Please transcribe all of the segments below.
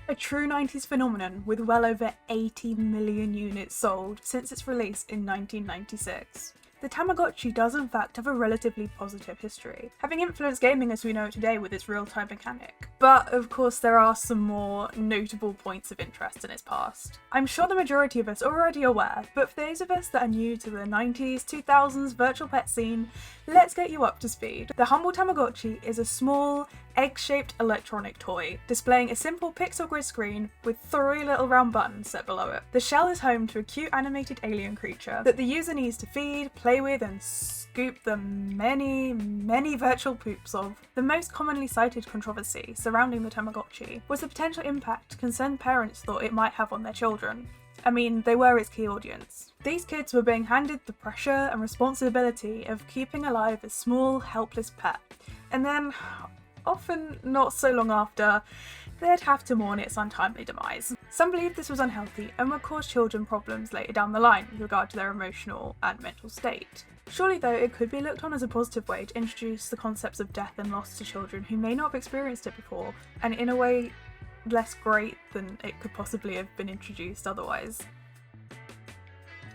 a true 90s phenomenon with well over 80 million units sold since its release in 1996. The Tamagotchi does in fact have a relatively positive history, having influenced gaming as we know it today with its real-time mechanic. But of course there are some more notable points of interest in its past. I'm sure the majority of us are already aware, but for those of us that are new to the 90s, 2000s virtual pet scene, let's get you up to speed. The humble Tamagotchi is a small, egg-shaped electronic toy, displaying a simple pixel grid screen with 3 little round buttons set below it. The shell is home to a cute animated alien creature that the user needs to feed, play with, and scoop the many virtual poops of. The most commonly cited controversy surrounding the Tamagotchi was the potential impact concerned parents thought it might have on their children. I mean, they were its key audience. These kids were being handed the pressure and responsibility of keeping alive a small, helpless pet, and then, often not so long after, they'd have to mourn its untimely demise. Some believe this was unhealthy and would cause children problems later down the line with regard to their emotional and mental state. Surely though, it could be looked on as a positive way to introduce the concepts of death and loss to children who may not have experienced it before, and in a way less great than it could possibly have been introduced otherwise.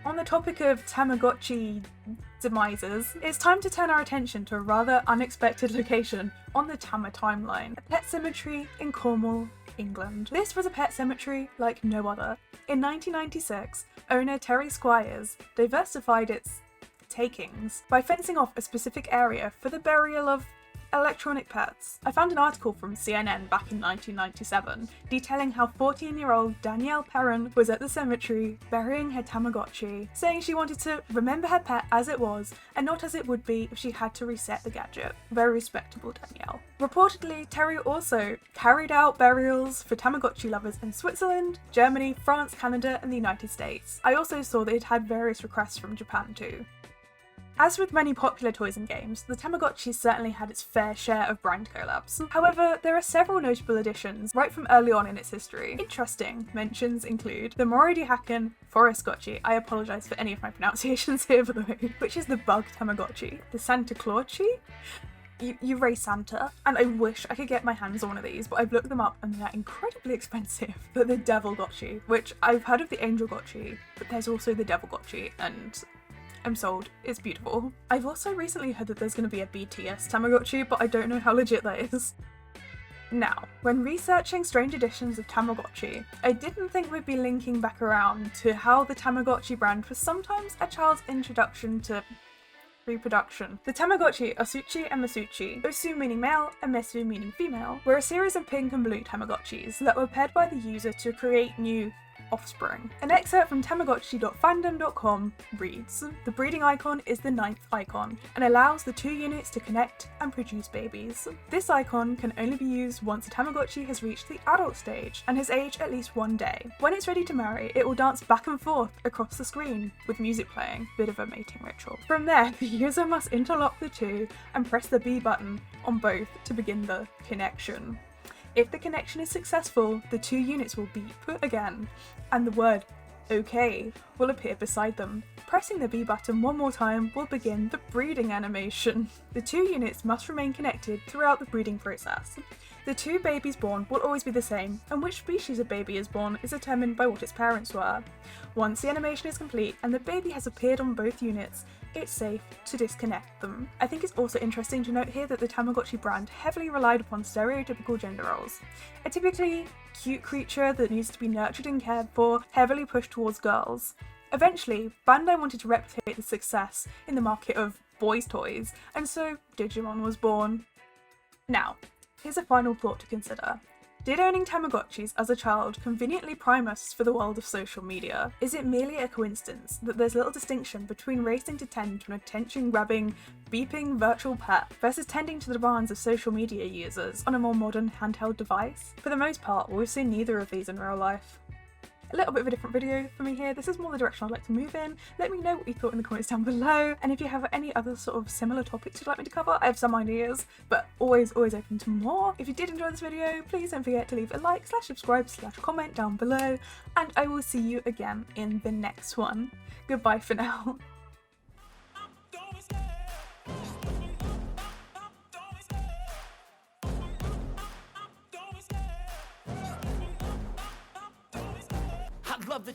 On the topic of Tamagotchi demises, it's time to turn our attention to a rather unexpected location on the Tama timeline, a pet cemetery in Cornwall, England. This was a pet cemetery like no other. In 1996, owner Terry Squires diversified its takings by fencing off a specific area for the burial of electronic pets. I found an article from CNN back in 1997 detailing how 14-year-old Danielle Perrin was at the cemetery burying her Tamagotchi, saying she wanted to remember her pet as it was and not as it would be if she had to reset the gadget. Very respectable, Danielle. Reportedly, Terry also carried out burials for Tamagotchi lovers in Switzerland, Germany, France, Canada, and the United States. I also saw that it had various requests from Japan too. As with many popular toys and games, the Tamagotchi certainly had its fair share of brand collabs. However, there are several notable additions right from early on in its history. Interesting mentions include the Moridi Hacken Forestgotchi, I apologise for any of my pronunciations here by the way, which is the bug Tamagotchi, the Santa Clauchi, you raise Santa, and I wish I could get my hands on one of these, but I've looked them up and they're incredibly expensive. But the Devil Gotchi, which I've heard of the Angel Gotchi, but there's also the Devil Gotchi, and I'm sold. It's beautiful. I've also recently heard that there's going to be a BTS Tamagotchi, but I don't know how legit that is. Now, when researching strange editions of Tamagotchi, I didn't think we'd be linking back around to how the Tamagotchi brand was sometimes a child's introduction to reproduction. The Tamagotchi Osuchi and Masuchi, Osu meaning male and Mesu meaning female, were a series of pink and blue Tamagotchis that were paired by the user to create new offspring. An excerpt from Tamagotchi.fandom.com reads, "The breeding icon is the 9th icon and allows the 2 units to connect and produce babies. This icon can only be used once a Tamagotchi has reached the adult stage and has aged at least 1 day. When it's ready to marry, it will dance back and forth across the screen with music playing, bit of a mating ritual. From there, the user must interlock the 2 and press the B button on both to begin the connection. If the connection is successful, the 2 units will beep again, and the word OK will appear beside them. Pressing the B button one more time will begin the breeding animation. The 2 units must remain connected throughout the breeding process. The 2 babies born will always be the same, and which species a baby is born is determined by what its parents were. Once the animation is complete and the baby has appeared on both units, it's safe to disconnect them." I think it's also interesting to note here that the Tamagotchi brand heavily relied upon stereotypical gender roles. A typically cute creature that needs to be nurtured and cared for, heavily pushed towards girls. Eventually, Bandai wanted to replicate the success in the market of boys' toys, and so Digimon was born. Now, here's a final thought to consider. Did owning Tamagotchis as a child conveniently prime us for the world of social media? Is it merely a coincidence that there's little distinction between racing to tend to an attention-grabbing, beeping virtual pet versus tending to the demands of social media users on a more modern handheld device? For the most part, we've seen neither of these in real life. A little bit of a different video for me here. This is more the direction I'd like to move in. Let me know what you thought in the comments down below, and if you have any other sort of similar topics you'd like me to cover. I have some ideas, but always open to more. If you did enjoy this video, please don't forget to leave a like, /subscribe, /comment down below, and I will see you again in the next one. Goodbye for now. love the